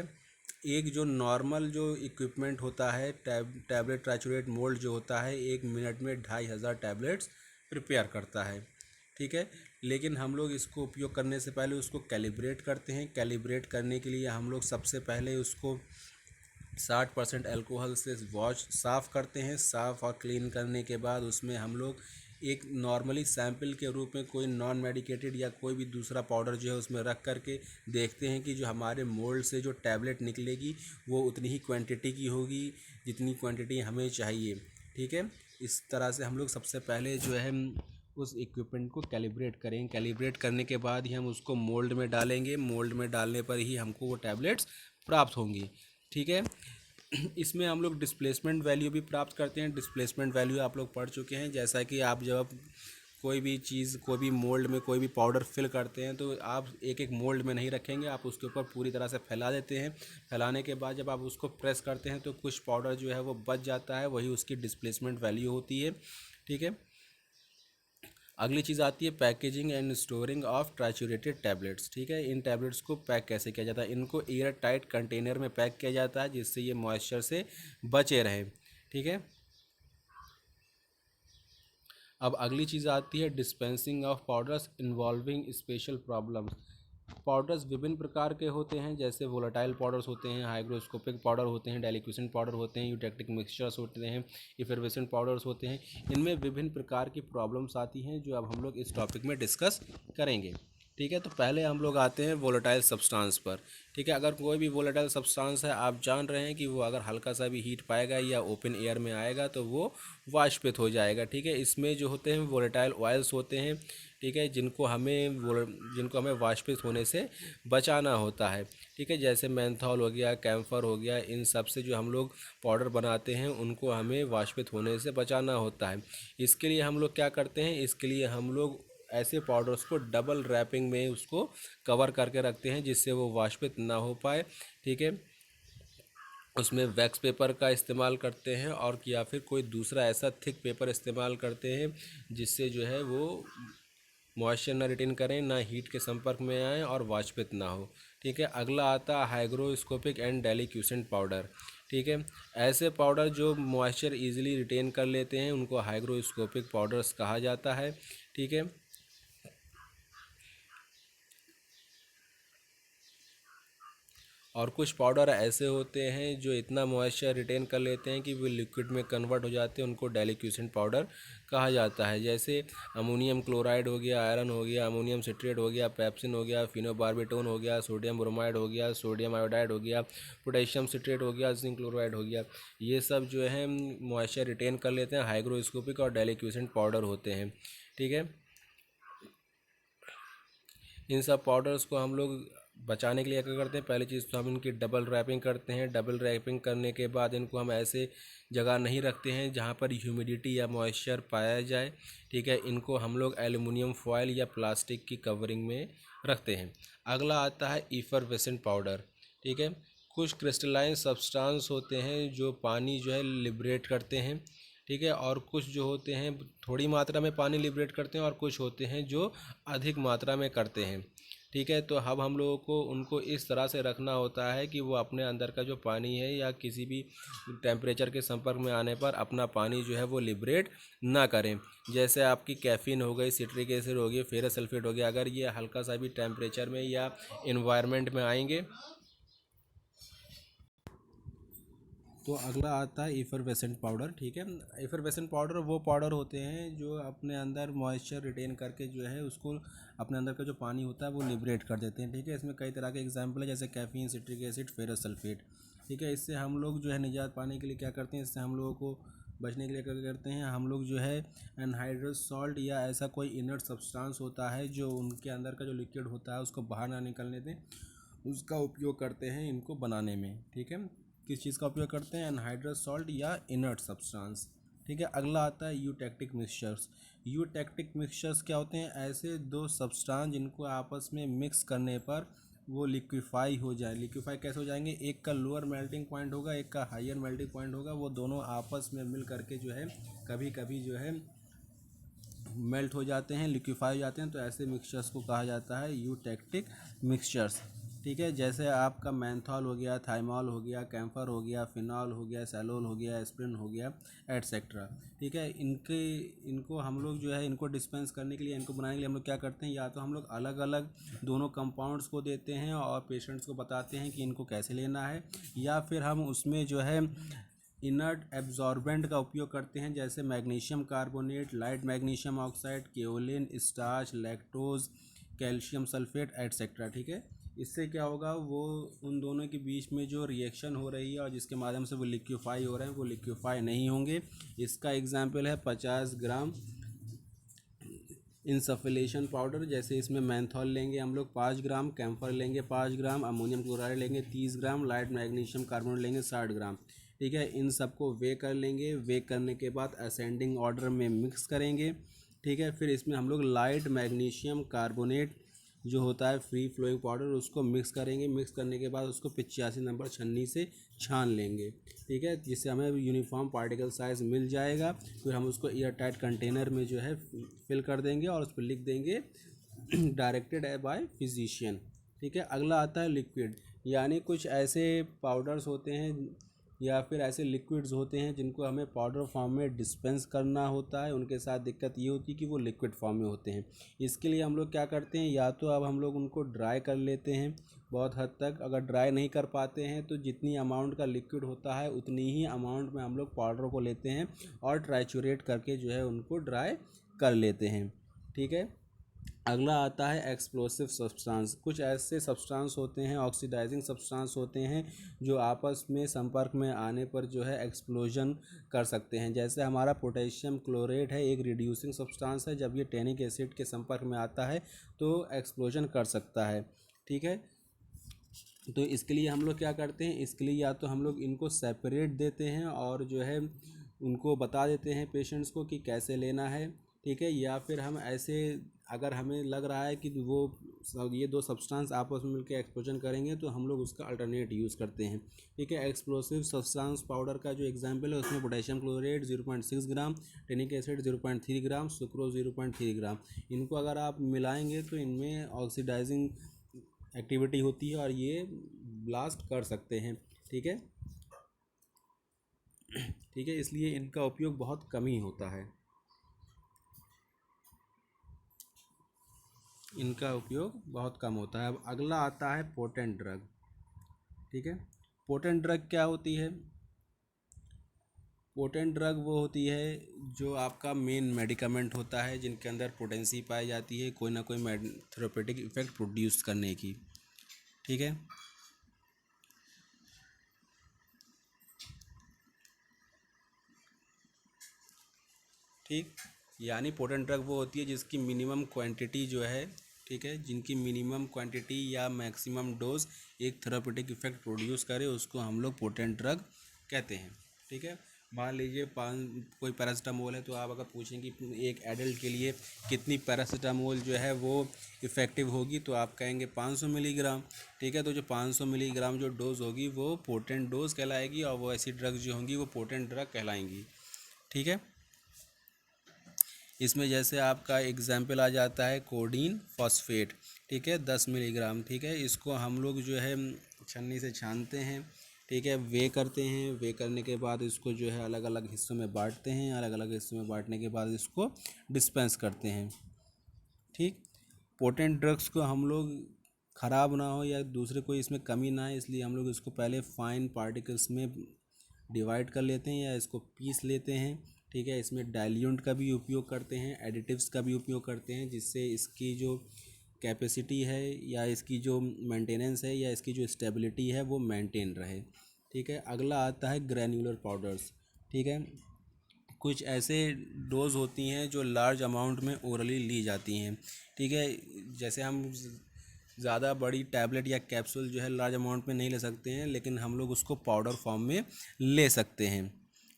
एक जो नॉर्मल जो इक्विपमेंट होता है टैबलेट ट्राइचुरेट मोल्ड जो होता है 1 मिनट में 2500 टैबलेट्स प्रिपेयर करता है। ठीक है। लेकिन हम लोग इसको उपयोग करने से पहले उसको कैलिब्रेट करते हैं। कैलिब्रेट करने के लिए हम लोग सबसे पहले उसको 60% अल्कोहल से वॉश साफ़ करते हैं। साफ़ और क्लीन करने के बाद उसमें हम लोग एक नॉर्मली सैंपल के रूप में कोई नॉन मेडिकेटेड या कोई भी दूसरा पाउडर जो है उसमें रख करके देखते हैं कि जो हमारे मोल्ड से जो टैबलेट निकलेगी वो उतनी ही क्वांटिटी की होगी जितनी क्वांटिटी हमें चाहिए। ठीक है। इस तरह से हम लोग सबसे पहले जो है उस इक्विपमेंट को कैलिब्रेट करेंगे। कैलिब्रेट करने के बाद ही हम उसको मोल्ड में डालेंगे। मोल्ड में डालने पर ही हमको वो टैबलेट्स प्राप्त होंगी। ठीक है। इसमें हम लोग डिस्प्लेसमेंट वैल्यू भी प्राप्त करते हैं। डिस्प्लेसमेंट वैल्यू आप लोग पढ़ चुके हैं, जैसा कि आप जब कोई भी चीज़ कोई भी मोल्ड में कोई भी पाउडर फिल करते हैं तो आप एक एक मोल्ड में नहीं रखेंगे, आप उसके ऊपर पूरी तरह से फैला देते हैं। फैलाने के बाद जब आप उसको प्रेस करते हैं तो कुछ पाउडर जो है वो बच जाता है, वही उसकी डिस्प्लेसमेंट वैल्यू होती है। ठीक है। अगली चीज़ आती है packaging and storing of ट्राइचुरेटेड tablets. ठीक है। इन टैबलेट्स को पैक कैसे किया जाता है? इनको एयर टाइट कंटेनर में पैक किया जाता है जिससे ये मॉइस्चर से बचे रहें। ठीक है। अब अगली चीज़ आती है dispensing of powders involving special problems. Powders विभिन्न प्रकार के होते हैं, जैसे वोलेटाइल पाउडर्स होते हैं, हाइग्रोस्कोपिक पाउडर होते हैं, डेलिक्वेशन पाउडर होते हैं, यूटेक्टिक मिक्सचर्स होते हैं, इफरवेसेंट पाउडर्स होते हैं। इनमें विभिन्न प्रकार की प्रॉब्लम्स आती हैं जो अब हम लोग इस टॉपिक में डिस्कस करेंगे। ठीक है। तो पहले हम लोग आते हैं वोलेटाइल सब्सटेंस पर। ठीक है। अगर कोई भी वोलेटाइल सब्सटेंस है, आप जान रहे हैं कि वो अगर हल्का सा भी हीट पाएगा या ओपन एयर में आएगा तो वो वाष्पित हो जाएगा। ठीक है। इसमें जो होते हैं वोलेटाइल ऑयल्स होते हैं। ठीक है। जिनको हमें वाष्पित होने से बचाना होता है। ठीक है। जैसे मेंथॉल हो गया, कैम्फर हो गया, इन सब से जो हम लोग पाउडर बनाते हैं उनको हमें वाष्पित होने से बचाना होता है। इसके लिए हम लोग क्या करते हैं, इसके लिए हम लोग ऐसे पाउडर्स को डबल रैपिंग में उसको कवर करके रखते हैं जिससे वो वाष्पित ना हो पाए। ठीक है। उसमें वैक्स पेपर का इस्तेमाल करते हैं और या फिर कोई दूसरा ऐसा थिक पेपर इस्तेमाल करते हैं जिससे जो है वो मॉइस्चर ना रिटेन करें, ना हीट के संपर्क में आए और वाष्पित ना हो। ठीक है। अगला आता है हाइग्रोस्कोपिक एंड डेलिक्यूसेंट पाउडर। ठीक है। ऐसे पाउडर जो मॉइस्चर इजीली रिटेन कर लेते हैं उनको हाइग्रोस्कोपिक पाउडर्स कहा जाता है। ठीक है। और कुछ पाउडर ऐसे होते हैं जो इतना मॉइस्चर रिटेन कर लेते हैं कि वो लिक्विड में कन्वर्ट हो जाते हैं, उनको डेलिक्यूसेंट पाउडर कहा जाता है। जैसे अमोनियम क्लोराइड हो गया, आयरन हो गया, अमोनियम सिट्रेट हो गया, पेप्सिन हो गया, फिनोबार्बिटोन हो गया, सोडियम ब्रोमाइड हो गया, सोडियम आयोडाइड हो गया, पोटेशियम सिट्रेट हो गया, जिंक क्लोराइड हो गया। ये सब जो है मॉइस्चर रिटेन कर लेते हैं, हाइग्रोस्कोपिक और डेलिक्यूसेंट पाउडर होते हैं। ठीक है, इन सब पाउडर्स को हम लोग बचाने के लिए क्या करते हैं, पहली चीज़ तो हम इनकी डबल रैपिंग करते हैं। डबल रैपिंग करने के बाद इनको हम ऐसे जगह नहीं रखते हैं जहाँ पर ह्यूमिडिटी या मॉइस्चर पाया जाए। ठीक है, इनको हम लोग एल्युमिनियम फॉयल या प्लास्टिक की कवरिंग में रखते हैं। अगला आता है ईफरवेसेंट पाउडर। ठीक है, कुछ क्रिस्टलाइन सब्सटेंस होते हैं जो पानी जो है लिबरेट करते हैं। ठीक है, और कुछ जो होते हैं थोड़ी मात्रा में पानी लिबरेट करते हैं, और कुछ होते हैं जो अधिक मात्रा में करते हैं। ठीक है, तो अब हम लोगों को उनको इस तरह से रखना होता है कि वो अपने अंदर का जो पानी है या किसी भी टेम्परेचर के संपर्क में आने पर अपना पानी जो है वो लिबरेट ना करें। जैसे आपकी कैफ़ीन हो गई, सिट्रिक एसिड हो गई, फेरस सल्फेट हो गया, अगर ये हल्का सा भी टेम्परेचर में या इन्वायरमेंट में आएंगे तो अगला आता है इफरवेसेंट पाउडर। ठीक है, इफरवेसेंट पाउडर वो पाउडर होते हैं जो अपने अंदर मॉइस्चर रिटेन करके जो है उसको अपने अंदर का जो पानी होता है वो लिबरेट कर देते हैं। ठीक है, इसमें कई तरह के एग्जांपल है, जैसे caffeine, citric acid, ferrous sulphate. ठीक है, इससे हम लोग जो है निजात पाने के लिए क्या करते हैं, इससे हम लोगों को बचने के लिए क्या करते हैं, हम लोग जो है एनहाइड्रस सॉल्ट या ऐसा कोई इनर्ट सब्सटेंस होता है जो उनके अंदर का जो लिक्विड होता है उसको बाहर ना निकलने दें, उसका उपयोग करते हैं इनको बनाने में। ठीक है, किस चीज़ का उपयोग करते हैं, एनहाइड्रस सॉल्ट या इनर्ट सब्सटेंस। ठीक है, अगला आता है यूटेक्टिक मिक्सचर्स। यूटेक्टिक मिक्सचर्स क्या होते हैं, ऐसे दो सब्सटेंस जिनको आपस में मिक्स करने पर वो लिक्विफाई हो जाए। लिक्विफाई कैसे हो जाएंगे, एक का लोअर मेल्टिंग पॉइंट होगा, एक का हायर मेल्टिंग पॉइंट होगा, वो दोनों आपस में मिल करके जो है कभी कभी जो है मेल्ट हो जाते हैं, लिक्विफाई हो जाते हैं। तो ऐसे मिक्सचर्स को कहा जाता है यूटेक्टिक मिक्सचर्स। ठीक है, जैसे आपका मैंथॉल हो गया, थाइमॉल हो गया, कैम्फर हो गया, फिनॉल हो गया, सैलोल हो गया, एस्प्रिन हो गया, एट्सेट्रा। ठीक है, इनको हम लोग जो है इनको डिस्पेंस करने के लिए, इनको बनाने के लिए हम लोग क्या करते हैं, या तो हम लोग अलग अलग दोनों कंपाउंड्स को देते हैं और पेशेंट्स को बताते हैं कि इनको कैसे लेना है, या फिर हम उसमें जो है इनर्ट एब्जॉर्बेंट का उपयोग करते हैं, जैसे magnesium carbonate, light magnesium oxide, kaolin, starch, lactose, calcium sulphate etcetera. ठीक है, इससे क्या होगा, वो उन दोनों के बीच में जो रिएक्शन हो रही है और जिसके माध्यम से वो लिक्विफाई हो रहे हैं वो लिक्विफाई नहीं होंगे। इसका एग्जाम्पल है 50 ग्राम इंसफिलेशन पाउडर। जैसे इसमें मैंथॉल लेंगे हम लोग 5 ग्राम, कैम्फर लेंगे 5 ग्राम, अमोनियम क्लोराइड लेंगे 30 ग्राम, लाइट मैग्नीशियम कार्बोनेट लेंगे 60 ग्राम। ठीक है, इन सबको वे कर लेंगे, वे करने के बाद असेंडिंग ऑर्डर में मिक्स करेंगे। ठीक है, फिर इसमें हम लोग लाइट मैग्नीशियम कार्बोनेट जो होता है फ्री फ्लोइंग पाउडर उसको मिक्स करेंगे। मिक्स करने के बाद उसको 85 नंबर छन्नी से छान लेंगे। ठीक है, जिससे हमें यूनिफॉर्म पार्टिकल साइज मिल जाएगा। फिर हम उसको एयर टाइट कंटेनर में जो है फिल कर देंगे और उस पर लिख देंगे डायरेक्टेड बाय फिजिशियन। ठीक है, अगला आता है लिक्विड, यानी कुछ ऐसे पाउडर्स होते हैं या फिर ऐसे लिक्विड्स होते हैं जिनको हमें पाउडर फॉर्म में डिस्पेंस करना होता है। उनके साथ दिक्कत ये होती है कि वो लिक्विड फॉर्म में होते हैं। इसके लिए हम लोग क्या करते हैं, या तो अब हम लोग उनको ड्राई कर लेते हैं बहुत हद तक। अगर ड्राई नहीं कर पाते हैं तो जितनी अमाउंट का लिक्विड होता है उतनी ही अमाउंट में हम लोग पाउडर को लेते हैं और ट्राइचुरेट करके जो है उनको ड्राई कर लेते हैं। ठीक है, अगला आता है एक्सप्लोसिव सब्सटेंस। कुछ ऐसे सब्सटेंस होते हैं, ऑक्सीडाइजिंग सब्सटेंस होते हैं जो आपस में संपर्क में आने पर जो है एक्सप्लोजन कर सकते हैं। जैसे हमारा पोटेशियम क्लोरेट है, एक रिड्यूसिंग सब्सटेंस है, जब ये टैनिक एसिड के संपर्क में आता है तो एक्सप्लोजन कर सकता है। ठीक है, तो इसके लिए हम लोग क्या करते हैं, इसके लिए या तो हम लोग इनको सेपरेट देते हैं और जो है उनको बता देते हैं पेशेंट्स को कि कैसे लेना है। ठीक है, या फिर हम ऐसे अगर हमें लग रहा है कि वो ये दो सब्सटेंस आपस में मिलकर एक्सप्लोजन करेंगे तो हम लोग उसका अल्टरनेट यूज़ करते हैं। ठीक है, एक्सप्लोसिव सब्सटेंस पाउडर का जो एग्जांपल है उसमें पोटेशियम क्लोरेट 0.6 ग्राम, टेनिक एसिड 0.3 ग्राम, सुक्रोज 0.3 ग्राम। इनको अगर आप मिलाएंगे तो इनमें ऑक्सीडाइजिंग एक्टिविटी होती है और ये ब्लास्ट कर सकते हैं। ठीक है, ठीक है, इसलिए इनका उपयोग बहुत कम ही होता है। इनका उपयोग बहुत कम होता है। अब अगला आता है पोटेंट ड्रग। ठीक है। पोटेंट ड्रग क्या होती है? पोटेंट ड्रग वो होती है जो आपका मेन मेडिकामेंट होता है, जिनके अंदर पोटेंसी पाई जाती है कोई ना कोई थेरेपेटिक इफेक्ट प्रोड्यूस करने की। ठीक है। ठीक, यानी पोटेंट ड्रग वो होती है जिसकी मिनिमम क्वांटिटी जो है, ठीक है, जिनकी मिनिमम क्वांटिटी या मैक्सिमम डोज एक थेरापेटिक इफेक्ट प्रोड्यूस करे, उसको हम लोग पोटेंट ड्रग कहते हैं। ठीक है। मान लीजिए कोई पैरासीटामोल है, तो आप अगर पूछें कि एक एडल्ट के लिए कितनी पैरासीटामोल जो है वो इफ़ेक्टिव होगी, तो आप कहेंगे 500 मिलीग्राम। ठीक है। तो जो 500 मिलीग्राम जो डोज होगी वो पोटेंट डोज कहलाएगी, और वो ऐसी ड्रग्स जो होंगी वो पोटेंट ड्रग कहलाएंगी। ठीक है। इसमें जैसे आपका एग्जाम्पल आ जाता है कोडीन फॉस्फेट। ठीक है, 10 मिलीग्राम। ठीक है। इसको हम लोग जो है छन्नी से छानते हैं। ठीक है, वे करते हैं, वे करने के बाद इसको जो है अलग अलग हिस्सों में बांटते हैं, अलग अलग हिस्सों में बांटने के बाद इसको डिस्पेंस करते हैं। ठीक। पोटेंट ड्रग्स को हम लोग ख़राब ना हो या दूसरे कोई इसमें कमी ना है, इसलिए हम लोग इसको पहले फाइन पार्टिकल्स में डिवाइड कर लेते हैं या इसको पीस लेते हैं। ठीक है। इसमें डाइल्यूएंट का भी उपयोग करते हैं, एडिटिव्स का भी उपयोग करते हैं, जिससे इसकी जो कैपेसिटी है या इसकी जो मेंटेनेंस है या इसकी जो स्टेबिलिटी है वो मेंटेन रहे। ठीक है। अगला आता है ग्रैन्युलर पाउडर्स। ठीक है। कुछ ऐसे डोज होती हैं जो लार्ज अमाउंट में ओरली ली जाती हैं। ठीक है। जैसे हम ज़्यादा बड़ी टैबलेट या कैप्सूल जो है लार्ज अमाउंट में नहीं ले सकते हैं, लेकिन हम लोग उसको पाउडर फॉर्म में ले सकते हैं।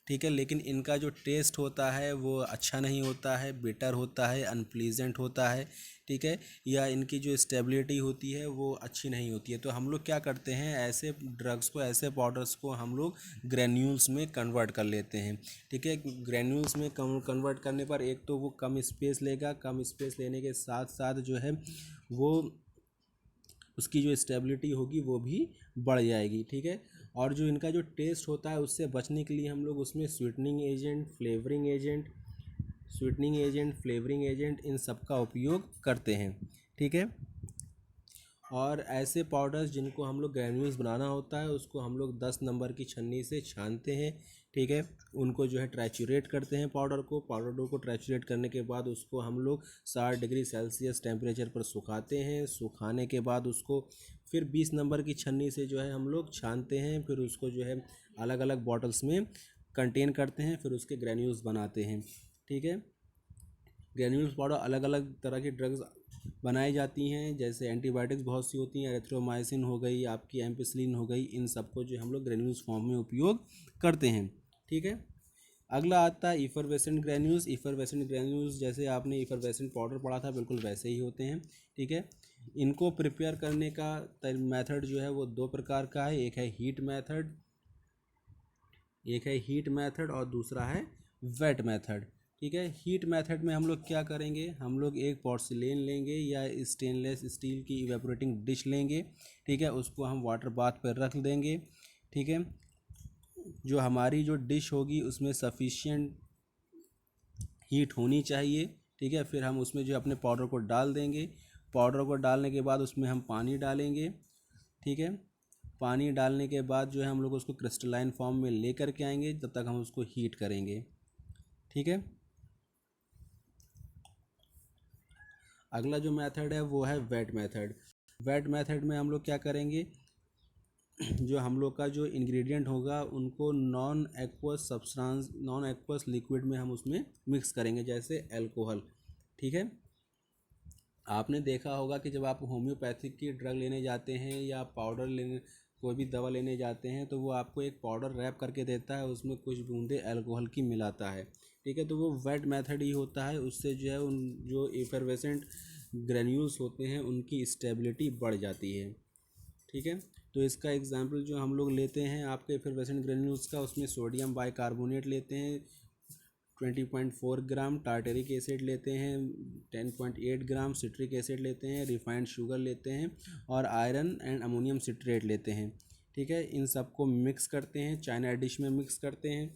ठीक है। लेकिन इनका जो टेस्ट होता है वो अच्छा नहीं होता है, बिटर होता है, अनप्लीजेंट होता है। ठीक है। या इनकी जो स्टेबिलिटी होती है वो अच्छी नहीं होती है। तो हम लोग क्या करते हैं, ऐसे ड्रग्स को, ऐसे पाउडर्स को हम लोग ग्रैन्यूल्स में कन्वर्ट कर लेते हैं। ठीक है। ग्रैन्यूल्स में कन्वर्ट करने पर एक तो वो कम स्पेस लेगा, कम स्पेस लेने के साथ साथ जो है वो उसकी जो स्टेबिलिटी होगी वो भी बढ़ जाएगी। ठीक है। और जो इनका जो टेस्ट होता है उससे बचने के लिए हम लोग उसमें sweetening agent, flavouring agent in सब का उपयोग करते हैं। ठीक है। और ऐसे पाउडर्स जिनको हम लोग ग्रैन्यूल्स बनाना होता है उसको हम लोग 10 नंबर की छन्नी से छानते हैं। ठीक है। उनको जो है ट्रैचुरेट करते हैं पाउडर को ट्रैचुरेट करने के बाद उसको हम लोग 60 डिग्री सेल्सियस टेम्परेचर पर सुखाते हैं। सुखाने के बाद उसको फिर 20 नंबर की छन्नी से जो है हम लोग छानते हैं, फिर उसको जो है अलग अलग बॉटल्स में कंटेन करते हैं, फिर उसके ग्रैन्यूल्स बनाते हैं। ठीक है। ग्रैन्यूल्स पाउडर अलग अलग तरह की ड्रग्स बनाई जाती हैं, जैसे एंटीबायोटिक्स बहुत सी होती हैं, एरिथ्रोमाइसिन हो गई, आपकी एम्पिसिलिन हो गई, इन सबको जो हम लोग ग्रैन्यूल्स फॉर्म में उपयोग करते हैं। ठीक है। अगला आता है इफरवेसेंट ग्रैन्यूल्स। इफरवेसेंट ग्रैन्यूल्स जैसे आपने इफरवेसेंट पाउडर पढ़ा था बिल्कुल वैसे ही होते हैं। ठीक है। इनको प्रिपेयर करने का मेथड जो है वो दो प्रकार का है, एक है हीट मेथड और दूसरा है वेट मेथड। ठीक है। हीट मेथड में हम लोग क्या करेंगे, हम लोग एक पोर्सिलेन लेंगे या स्टेनलेस स्टील की इवेपोरेटिंग डिश लेंगे। ठीक है। उसको हम वाटर बाथ पर रख देंगे। ठीक है। जो हमारी जो डिश होगी उसमें सफिशिएंट हीट होनी चाहिए। ठीक है। फिर हम उसमें जो अपने पाउडर को डाल देंगे। पाउडर को डालने के बाद उसमें हम पानी डालेंगे। ठीक है। पानी डालने के बाद जो है हम लोग उसको क्रिस्टलाइन फॉर्म में ले करके आएंगे, तब तक हम उसको हीट करेंगे। ठीक है। अगला जो मेथड है वो है वेट मेथड। वेट मेथड में हम लोग क्या करेंगे, जो हम लोग का जो इंग्रेडिएंट होगा उनको नॉन एक्वस लिक्विड में हम उसमें मिक्स करेंगे, जैसे अल्कोहल। ठीक है। आपने देखा होगा कि जब आप होम्योपैथिक की ड्रग लेने जाते हैं या पाउडर लेने, कोई भी दवा लेने जाते हैं, तो वो आपको एक पाउडर रैप करके देता है, उसमें कुछ बूंदे अल्कोहल की मिलाता है। ठीक है। तो वो वेट मेथड ही होता है, उससे जो है उन जो एफरवेसेंट ग्रेन्यूल्स होते हैं उनकी स्टेबिलिटी बढ़ जाती है। ठीक है। तो इसका एग्जांपल जो हम लोग लेते हैं आपके एफरवेसेंट ग्रेन्यूल्स का, उसमें सोडियम बाइकार्बोनेट लेते हैं 20.4 ग्राम, टार्टेरिक एसिड लेते हैं 10.8 ग्राम, सिट्रिक एसिड लेते हैं, रिफाइंड शुगर लेते हैं और आयरन एंड अमोनियम सिट्रेट लेते हैं। ठीक है। इन सबको मिक्स करते हैं, चाइना डिश में मिक्स करते हैं।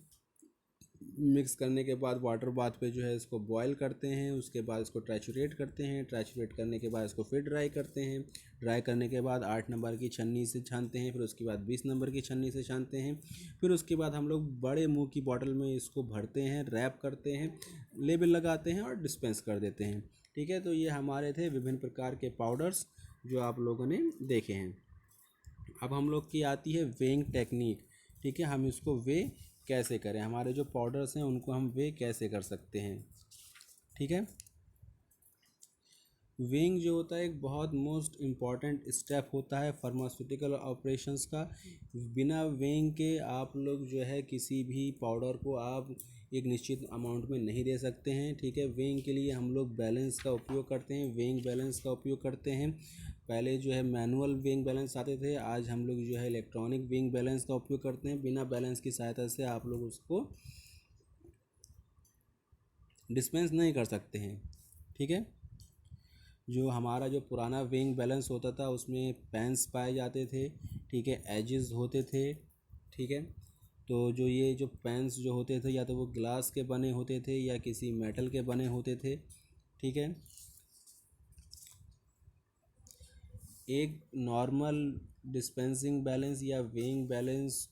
मिक्स करने के बाद वाटर बाथ पे जो है इसको बॉयल करते हैं, उसके बाद इसको ट्रैचुरेट करते हैं, ट्रैचुरेट करने के बाद इसको फिर ड्राई करते हैं, ड्राई करने के बाद 8 नंबर की छन्नी से छानते हैं, फिर उसके बाद 20 नंबर की छन्नी से छानते हैं, फिर उसके बाद हम लोग बड़े मुंह की बॉटल में इसको भरते हैं, रैप करते हैं, लेबल लगाते हैं और डिस्पेंस कर देते हैं। ठीक है, तो ये हमारे थे विभिन्न प्रकार के पाउडर्स जो आप लोगों ने देखे हैं। अब हम लोग की आती है वेइंग टेक्निक। ठीक है, हम इसको वे कैसे करें, हमारे जो पाउडर्स हैं उनको हम वे कैसे कर सकते हैं। ठीक है, वेइंग जो होता है एक बहुत मोस्ट इम्पॉर्टेंट स्टेप होता है फार्मास्यूटिकल ऑपरेशंस का। बिना वेइंग के आप लोग जो है किसी भी पाउडर को आप एक निश्चित अमाउंट में नहीं दे सकते हैं। ठीक है, वेइंग के लिए हम लोग बैलेंस का उपयोग करते हैं, वेइंग बैलेंस का उपयोग करते हैं। पहले जो है मैनुअल वेइंग बैलेंस आते थे, आज हम लोग जो है इलेक्ट्रॉनिक वेइंग बैलेंस का उपयोग करते हैं। बिना बैलेंस की सहायता से आप लोग उसको डिस्पेंस नहीं कर सकते हैं। ठीक है, जो हमारा जो पुराना वेइंग बैलेंस होता था उसमें पेंस पाए जाते थे। ठीक है, एजेस होते थे। ठीक है, तो जो ये जो पेंस जो होते थे या तो वो ग्लास के बने होते थे या किसी मेटल के बने होते थे। ठीक है, एक नॉर्मल डिस्पेंसिंग बैलेंस या वेइंग बैलेंस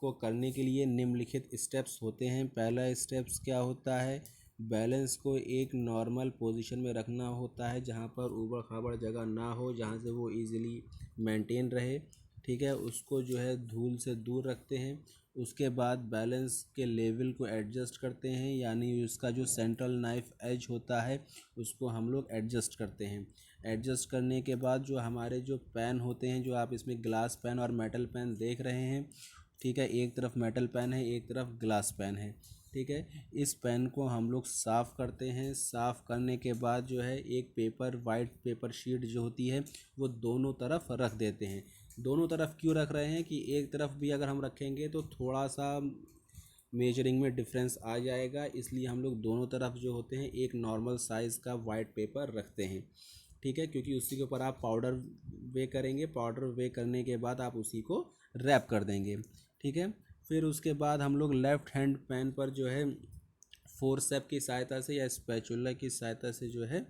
को करने के लिए निम्नलिखित स्टेप्स होते हैं। पहला स्टेप्स क्या होता है, बैलेंस को एक नॉर्मल पोजीशन में रखना होता है जहाँ पर ऊबड़ खाबड़ जगह ना हो, जहाँ से वो इजीली मेंटेन रहे। ठीक है, उसको जो है धूल से दूर रखते हैं। उसके बाद बैलेंस के लेवल को एडजस्ट करते हैं, यानी उसका जो सेंट्रल नाइफ एज होता है उसको हम लोग एडजस्ट करते हैं। एडजस्ट करने के बाद जो हमारे जो पेन होते हैं, जो आप इसमें ग्लास पेन और मेटल पेन देख रहे हैं, ठीक है, एक तरफ मेटल पेन है, एक तरफ ग्लास पेन है। ठीक है, इस पेन को हम लोग साफ़ करते हैं। साफ़ करने के बाद जो है एक पेपर, वाइट पेपर शीट जो होती है वो दोनों तरफ रख देते हैं। दोनों तरफ क्यों रख रहे हैं कि एक तरफ भी अगर हम रखेंगे तो थोड़ा सा मेजरिंग में डिफरेंस आ जाएगा, इसलिए हम लोग दोनों तरफ जो होते हैं एक नॉर्मल साइज़ का वाइट पेपर रखते हैं। ठीक है, क्योंकि उसी के ऊपर आप पाउडर वे करेंगे, पाउडर वे करने के बाद आप उसी को रैप कर देंगे। ठीक है, फिर उसके बाद हम लोग लेफ़्ट हैंड पेन पर जो है फोर्सेप की सहायता से या स्पैचुला की सहायता से जो है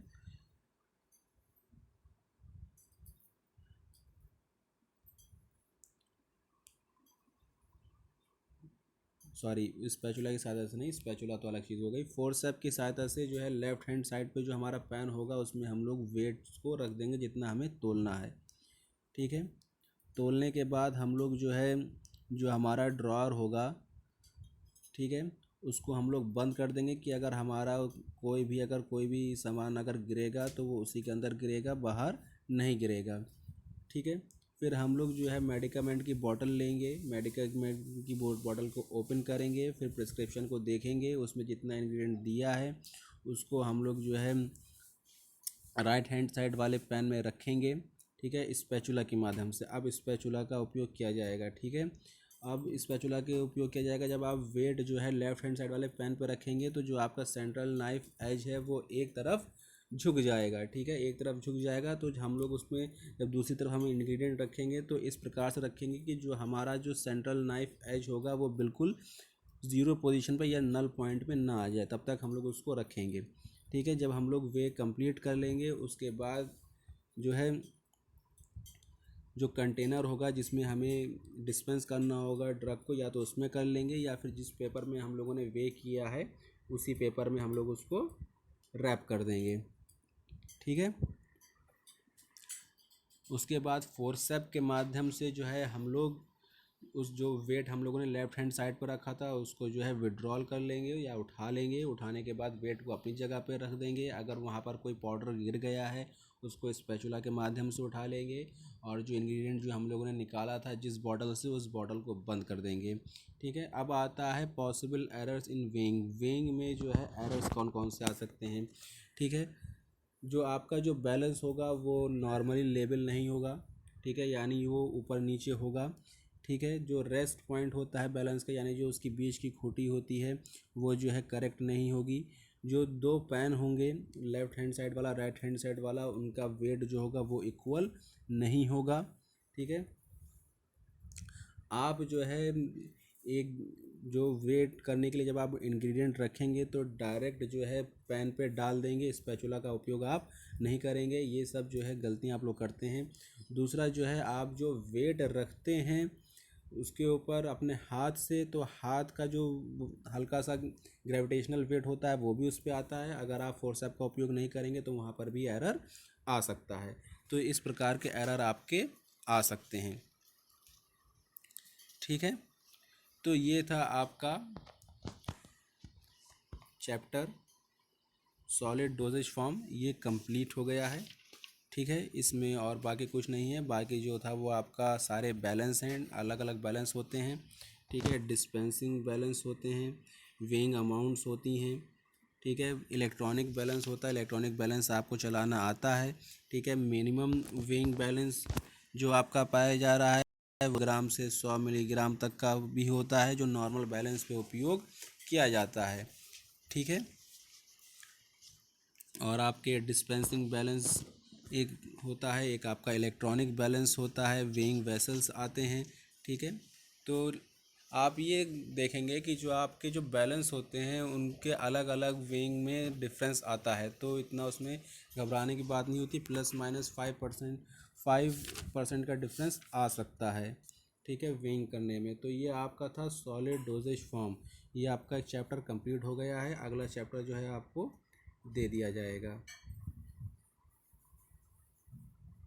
सॉरी स्पैचुला की सहायता से नहीं, स्पैचुला तो अलग चीज़ हो गई। फोर्सेप की सहायता से जो है लेफ़्ट हैंड साइड पे जो हमारा पेन होगा उसमें हम लोग वेट्स को रख देंगे जितना हमें तोलना है। ठीक है, तोलने के बाद हम लोग जो है जो हमारा ड्रॉअर होगा, ठीक है, उसको हम लोग बंद कर देंगे कि अगर हमारा कोई भी सामान अगर गिरेगा तो वो उसी के अंदर गिरेगा, बाहर नहीं गिरेगा। ठीक है, फिर हम लोग जो है मेडिकामेंट की बॉटल लेंगे, मेडिकामेंट की बॉटल को ओपन करेंगे, फिर प्रिस्क्रिप्शन को देखेंगे, उसमें जितना इंग्रेडिएंट दिया है उसको हम लोग जो है राइट हैंड साइड वाले पेन में रखेंगे। ठीक है, स्पैचुला के माध्यम से। अब स्पैचुला का उपयोग किया जाएगा। ठीक है, अब स्पैचुला के उपयोग किया जाएगा जब आप वेट जो है लेफ्ट हैंड साइड वाले पेन पर रखेंगे तो जो आपका सेंट्रल नाइफ एज है वो एक तरफ झुक जाएगा। ठीक है, एक तरफ झुक जाएगा तो हम लोग उसमें जब दूसरी तरफ हम इंग्रेडिएंट रखेंगे तो इस प्रकार से रखेंगे कि जो हमारा जो सेंट्रल नाइफ एज होगा वो बिल्कुल ज़ीरो पोजीशन पर या नल पॉइंट पे ना आ जाए, तब तक हम लोग उसको रखेंगे। ठीक है, जब हम लोग वे कंप्लीट कर लेंगे उसके बाद जो है जो कंटेनर होगा जिसमें हमें डिस्पेंस करना होगा ड्रग को, या तो उसमें कर लेंगे या फिर जिस पेपर में हम लोगों ने वे किया है उसी पेपर में हम लोग उसको रैप कर देंगे। ठीक है, उसके बाद फोर्सेप के माध्यम से जो है हम लोग उस जो वेट हम लोगों ने लेफ्ट हैंड साइड पर रखा था उसको जो है विड्रॉल कर लेंगे या उठा लेंगे। उठाने के बाद वेट को अपनी जगह पर रख देंगे। अगर वहाँ पर कोई पाउडर गिर गया है उसको स्पैचुला के माध्यम से उठा लेंगे और जो इंग्रेडिएंट जो हम लोगों ने निकाला था जिस बॉटल से उस बॉटल को बंद कर देंगे। ठीक है, अब आता है possible errors in weighing. Weighing में जो है एरर्स कौन कौन से आ सकते हैं। ठीक है, जो आपका जो बैलेंस होगा वो नॉर्मली लेवल नहीं होगा। ठीक है, यानी वो ऊपर नीचे होगा। ठीक है, जो रेस्ट पॉइंट होता है बैलेंस का, यानी जो उसकी बीच की खूंटी होती है वो जो है करेक्ट नहीं होगी। जो दो पैन होंगे लेफ्ट हैंड साइड वाला राइट हैंड साइड वाला, उनका वेट जो होगा वो इक्वल नहीं होगा। ठीक है, आप जो है एक जो वेट करने के लिए जब आप इंग्रेडिएंट रखेंगे तो डायरेक्ट जो है पैन पे डाल देंगे, स्पैचुला का उपयोग आप नहीं करेंगे। ये सब जो है गलतियाँ आप लोग करते हैं। दूसरा जो है, आप जो वेट रखते हैं उसके ऊपर अपने हाथ से, तो हाथ का जो हल्का सा ग्रेविटेशनल वेट होता है वो भी उस पर आता है। अगर आप फोर्सेप का उपयोग नहीं करेंगे तो वहाँ पर भी एरर आ सकता है। तो इस प्रकार के एरर आपके आ सकते हैं। ठीक है, तो ये था आपका चैप्टर सॉलिड डोजेज फॉर्म, ये कंप्लीट हो गया है। ठीक है, इसमें और बाकी कुछ नहीं है। बाकी जो था वो आपका सारे बैलेंस हैं, अलग अलग बैलेंस होते हैं। ठीक है, डिस्पेंसिंग बैलेंस होते हैं, वेइंग अमाउंट्स होती हैं। ठीक है, इलेक्ट्रॉनिक बैलेंस होता है, इलेक्ट्रॉनिक बैलेंस आपको चलाना आता है। ठीक है, मिनिमम वेइंग बैलेंस जो आपका पाया जा रहा है वो ग्राम से 100 मिलीग्राम तक का भी होता है, जो नॉर्मल बैलेंस पे उपयोग किया जाता है। ठीक है, और आपके डिस्पेंसिंग बैलेंस एक होता है, एक आपका इलेक्ट्रॉनिक बैलेंस होता है, वेइंग वेसल्स आते हैं। ठीक है, तो आप ये देखेंगे कि जो आपके जो बैलेंस होते हैं उनके अलग अलग वेइंग में डिफरेंस आता है, तो इतना उसमें घबराने की बात नहीं होती। प्लस माइनस 5% का डिफरेंस आ सकता है। ठीक है, वेइंग करने में। तो ये आपका था सॉलिड डोजेज फॉर्म। ये आपका एक चैप्टर कंप्लीट हो गया है। अगला चैप्टर जो है आपको दे दिया जाएगा।